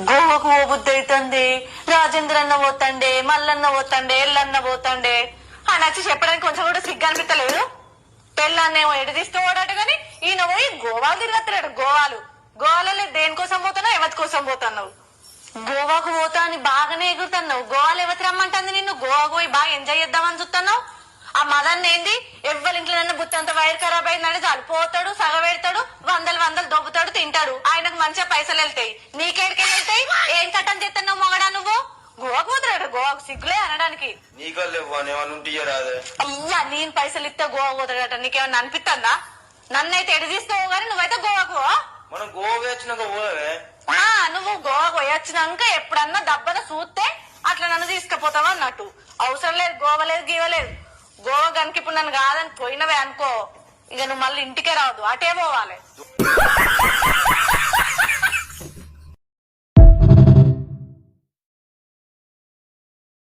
గోవాకు పోబుద్ది అవుతుంది. రాజేంద్ర అన్న పోతండే, మల్లన్న పోతండే, ఎల్లన్న పోతండే అని వచ్చి చెప్పడానికి కొంచెం కూడా సిగ్గు అనిపించలేదు. పెళ్ళాన్నేమో ఎటు తీసుకోవాడట గాని ఈయన పోయి గోవాలు తిరగత్తలేడు. గోవాలలో దేనికోసం పోతున్నావు, ఎవరి కోసం పోతున్నావు? గోవాకు పోతా అని బాగానే ఎగురుతున్నావు. గోవాలు ఎవరి రమ్మంటుంది నిన్ను? గోవాకు పోయి బాగా ఎంజాయ్ చేద్దామని చూస్తున్నావు. ఆ మదన్ ఏంది, ఎవ్వరి ఇంట్లో బుత్తంత వైర్ ఖరాబ్ అయిందని చాలు పోతాడు, సగబెడతాడు, వందలు దొబ్బుతాడు, తింటాడు. ఆయనకు మంచిగా పైసలు వెళ్తాయి. నీకేడికే వెళ్తాయి? ఏం చట్టం చేస్తున్నావు మొగడా నువ్వు? గోవాకు పోతున్నాడు. గోవాకు సిగ్గులే అనడానికి. అయ్యా నేను పైసలు ఇస్తే గోవా పోతాడట. నీకేమన్నా అనిపిస్తుందా? నన్నైతే ఎడు తీసుకోవు గానీ నువ్వైతే గోవాకు నువ్వు గోవాకు పోయొచ్చినాక ఎప్పుడన్నా దబ్బన చూస్తే అట్లా నన్ను తీసుకుపోతావా అన్నట్టు. అవసరం లేదు, గోవా లేదు, గీవలేదు. గోవా కనుక ఇప్పుడు నన్ను కాదని పోయినవే అనుకో, ఇక నువ్వు మళ్ళీ ఇంటికే రావద్దు, అటే పోవాలి.